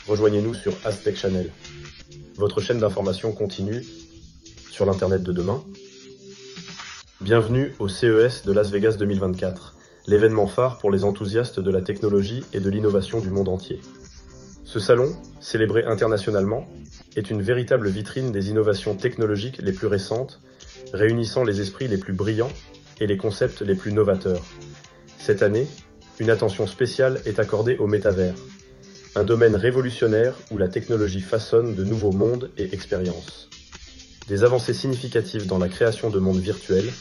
rejoignez-nous sur Aztec Channel, votre chaîne d'information continue sur l'Internet de demain. Bienvenue au CES de Las Vegas 2024, l'événement phare pour les enthousiastes de la technologie et de l'innovation du monde entier. Ce salon, célébré internationalement, est une véritable vitrine des innovations technologiques les plus récentes, réunissant les esprits les plus brillants et les concepts les plus novateurs. Cette année, une attention spéciale est accordée au métavers, un domaine révolutionnaire où la technologie façonne de nouveaux mondes et expériences. Des avancées significatives dans la création de mondes virtuels,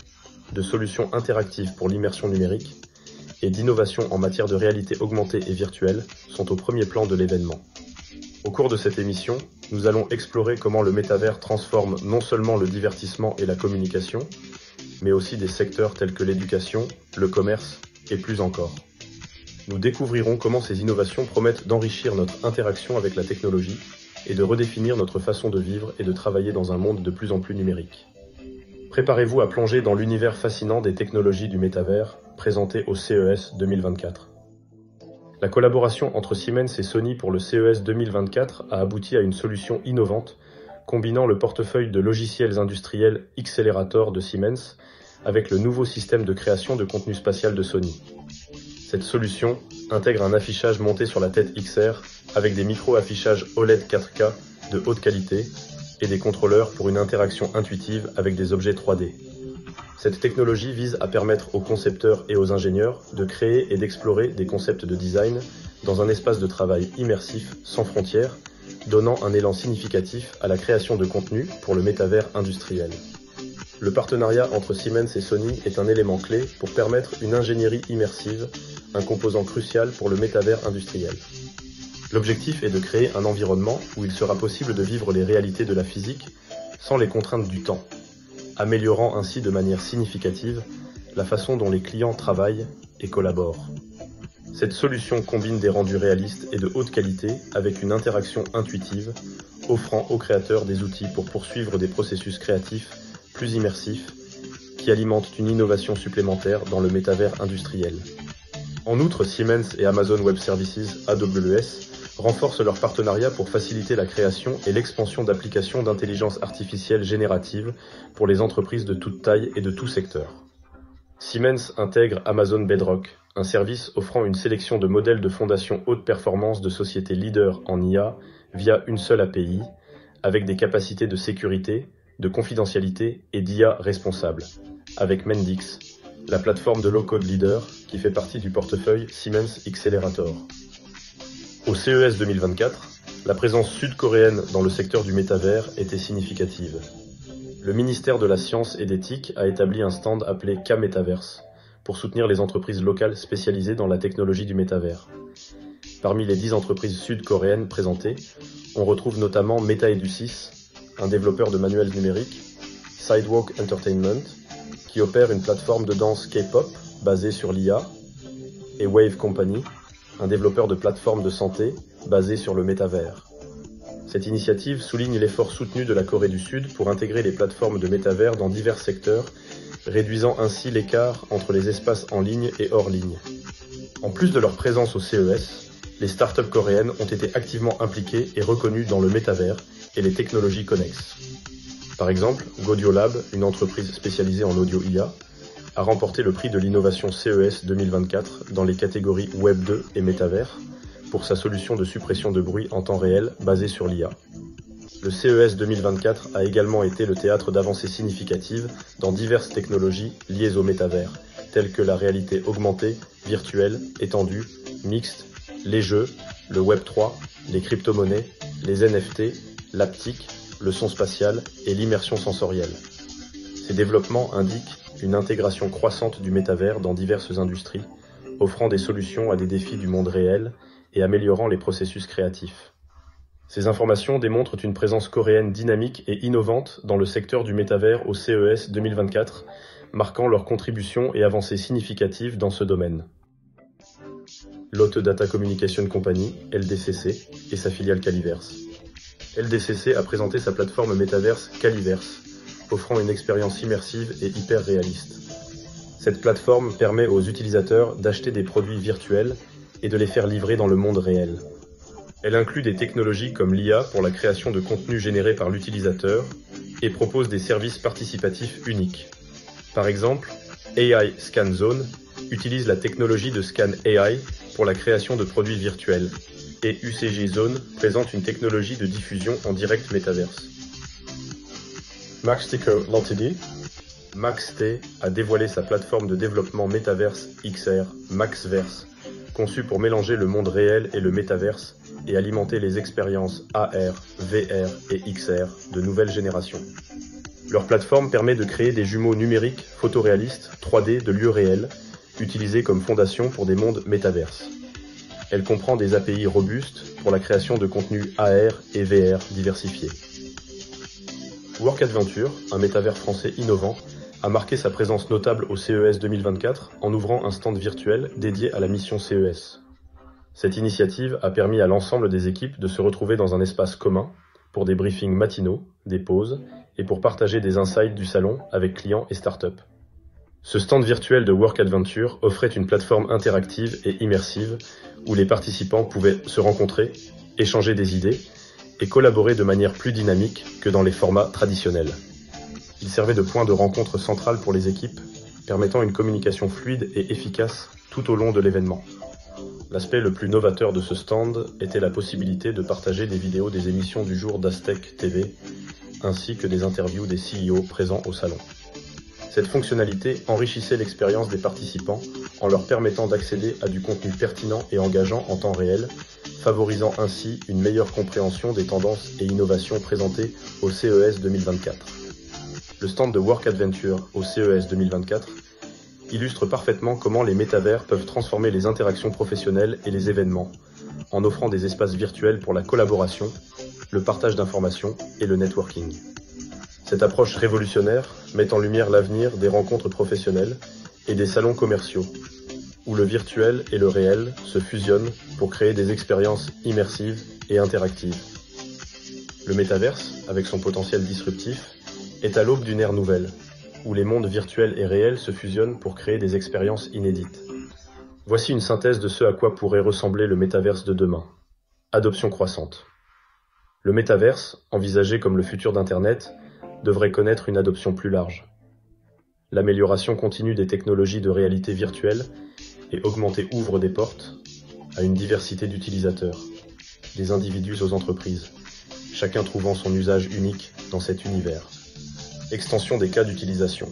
de solutions interactives pour l'immersion numérique et d'innovations en matière de réalité augmentée et virtuelle sont au premier plan de l'événement. Au cours de cette émission, nous allons explorer comment le métavers transforme non seulement le divertissement et la communication, mais aussi des secteurs tels que l'éducation, le commerce et plus encore. Nous découvrirons comment ces innovations promettent d'enrichir notre interaction avec la technologie et de redéfinir notre façon de vivre et de travailler dans un monde de plus en plus numérique. Préparez-vous à plonger dans l'univers fascinant des technologies du métavers présenté au CES 2024. La collaboration entre Siemens et Sony pour le CES 2024 a abouti à une solution innovante combinant le portefeuille de logiciels industriels Xcelerator de Siemens avec le nouveau système de création de contenu spatial de Sony. Cette solution intègre un affichage monté sur la tête XR avec des micro-affichages OLED 4K de haute qualité et des contrôleurs pour une interaction intuitive avec des objets 3D. Cette technologie vise à permettre aux concepteurs et aux ingénieurs de créer et d'explorer des concepts de design dans un espace de travail immersif sans frontières, donnant un élan significatif à la création de contenu pour le métavers industriel. Le partenariat entre Siemens et Sony est un élément clé pour permettre une ingénierie immersive, un composant crucial pour le métavers industriel. L'objectif est de créer un environnement où il sera possible de vivre les réalités de la physique sans les contraintes du temps, améliorant ainsi de manière significative la façon dont les clients travaillent et collaborent. Cette solution combine des rendus réalistes et de haute qualité avec une interaction intuitive, offrant aux créateurs des outils pour poursuivre des processus créatifs plus immersifs qui alimentent une innovation supplémentaire dans le métavers industriel. En outre, Siemens et Amazon Web Services (AWS) renforcent leur partenariat pour faciliter la création et l'expansion d'applications d'intelligence artificielle générative pour les entreprises de toute taille et de tout secteur. Siemens intègre Amazon Bedrock, un service offrant une sélection de modèles de fondation haute performance de sociétés leaders en IA via une seule API, avec des capacités de sécurité, de confidentialité et d'IA responsable, avec Mendix, la plateforme de low-code leader qui fait partie du portefeuille Siemens Xcelerator. Au CES 2024, la présence sud-coréenne dans le secteur du métavers était significative. Le ministère de la Science et d'éthique a établi un stand appelé K-Metaverse pour soutenir les entreprises locales spécialisées dans la technologie du métavers. Parmi les 10 entreprises sud-coréennes présentées, on retrouve notamment Meta-Edusis, un développeur de manuels numériques, Sidewalk Entertainment, qui opère une plateforme de danse K-pop basée sur l'IA, et Wave Company, un développeur de plateformes de santé basé sur le métavers. Cette initiative souligne l'effort soutenu de la Corée du Sud pour intégrer les plateformes de métavers dans divers secteurs, réduisant ainsi l'écart entre les espaces en ligne et hors ligne. En plus de leur présence au CES, les startups coréennes ont été activement impliquées et reconnues dans le métavers et les technologies connexes. Par exemple, Gaudiolab, une entreprise spécialisée en audio IA, a remporté le prix de l'innovation CES 2024 dans les catégories Web 2 et métavers pour sa solution de suppression de bruit en temps réel basée sur l'IA. Le CES 2024 a également été le théâtre d'avancées significatives dans diverses technologies liées au métavers, telles que la réalité augmentée, virtuelle, étendue, mixte, les jeux, le Web 3, les crypto-monnaies, les NFT, l'haptique, le son spatial et l'immersion sensorielle. Ces développements indiquent une intégration croissante du métavers dans diverses industries, offrant des solutions à des défis du monde réel et améliorant les processus créatifs. Ces informations démontrent une présence coréenne dynamique et innovante dans le secteur du métavers au CES 2024, marquant leur contribution et avancées significatives dans ce domaine. Lotte Data Communication Company, LDCC, et sa filiale Caliverse. LDCC a présenté sa plateforme métaverse Caliverse, offrant une expérience immersive et hyper réaliste. Cette plateforme permet aux utilisateurs d'acheter des produits virtuels et de les faire livrer dans le monde réel. Elle inclut des technologies comme l'IA pour la création de contenu généré par l'utilisateur et propose des services participatifs uniques. Par exemple, AI Scan Zone utilise la technologie de Scan AI pour la création de produits virtuels et UCG Zone présente une technologie de diffusion en direct métaverse. Maxtico Ltd. MaxT a dévoilé sa plateforme de développement métaverse XR, Maxverse, conçue pour mélanger le monde réel et le métaverse et alimenter les expériences AR, VR et XR de nouvelle génération. Leur plateforme permet de créer des jumeaux numériques photoréalistes 3D de lieux réels, utilisés comme fondation pour des mondes métaverses. Elle comprend des API robustes pour la création de contenus AR et VR diversifiés. WorkAdventure, un métavers français innovant, a marqué sa présence notable au CES 2024 en ouvrant un stand virtuel dédié à la mission CES. Cette initiative a permis à l'ensemble des équipes de se retrouver dans un espace commun pour des briefings matinaux, des pauses et pour partager des insights du salon avec clients et startups. Ce stand virtuel de WorkAdventure offrait une plateforme interactive et immersive où les participants pouvaient se rencontrer, échanger des idées et collaborer de manière plus dynamique que dans les formats traditionnels. Il servait de point de rencontre central pour les équipes, permettant une communication fluide et efficace tout au long de l'événement. L'aspect le plus novateur de ce stand était la possibilité de partager des vidéos des émissions du jour d'Aztec TV, ainsi que des interviews des CEO présents au salon. Cette fonctionnalité enrichissait l'expérience des participants en leur permettant d'accéder à du contenu pertinent et engageant en temps réel, favorisant ainsi une meilleure compréhension des tendances et innovations présentées au CES 2024. Le stand de WorkAdventure au CES 2024 illustre parfaitement comment les métavers peuvent transformer les interactions professionnelles et les événements, en offrant des espaces virtuels pour la collaboration, le partage d'informations et le networking. Cette approche révolutionnaire met en lumière l'avenir des rencontres professionnelles et des salons commerciaux, où le virtuel et le réel se fusionnent pour créer des expériences immersives et interactives. Le métaverse, avec son potentiel disruptif, est à l'aube d'une ère nouvelle, où les mondes virtuels et réels se fusionnent pour créer des expériences inédites. Voici une synthèse de ce à quoi pourrait ressembler le métaverse de demain. Adoption croissante. Le métaverse, envisagé comme le futur d'Internet, devrait connaître une adoption plus large. L'amélioration continue des technologies de réalité virtuelle et augmentée ouvre des portes à une diversité d'utilisateurs, des individus aux entreprises, chacun trouvant son usage unique dans cet univers. Extension des cas d'utilisation.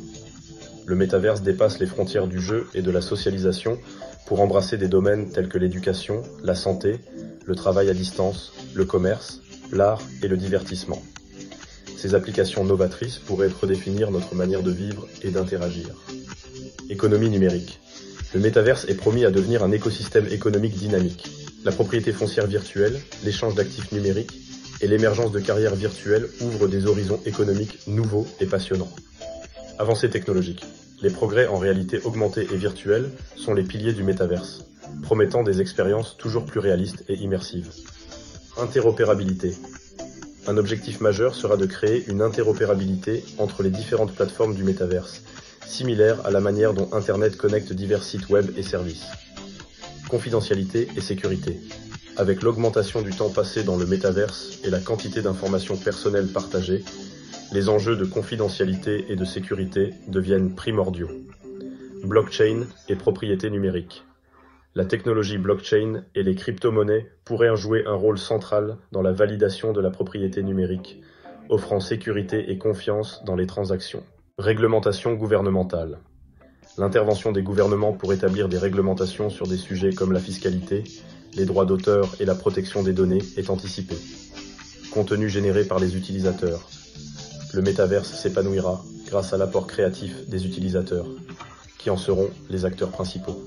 Le métaverse dépasse les frontières du jeu et de la socialisation pour embrasser des domaines tels que l'éducation, la santé, le travail à distance, le commerce, l'art et le divertissement. Ces applications novatrices pourraient redéfinir notre manière de vivre et d'interagir. Économie numérique. Le métaverse est promis à devenir un écosystème économique dynamique. La propriété foncière virtuelle, l'échange d'actifs numériques et l'émergence de carrières virtuelles ouvrent des horizons économiques nouveaux et passionnants. Avancées technologiques. Les progrès en réalité augmentée et virtuelle sont les piliers du métaverse, promettant des expériences toujours plus réalistes et immersives. Interopérabilité. Un objectif majeur sera de créer une interopérabilité entre les différentes plateformes du métaverse, similaire à la manière dont Internet connecte divers sites web et services. Confidentialité et sécurité. Avec l'augmentation du temps passé dans le métaverse et la quantité d'informations personnelles partagées, les enjeux de confidentialité et de sécurité deviennent primordiaux. Blockchain et propriété numérique. La technologie blockchain et les crypto-monnaies pourraient jouer un rôle central dans la validation de la propriété numérique, offrant sécurité et confiance dans les transactions. Réglementation gouvernementale. L'intervention des gouvernements pour établir des réglementations sur des sujets comme la fiscalité, les droits d'auteur et la protection des données est anticipée. Contenu généré par les utilisateurs. Le métaverse s'épanouira grâce à l'apport créatif des utilisateurs, qui en seront les acteurs principaux.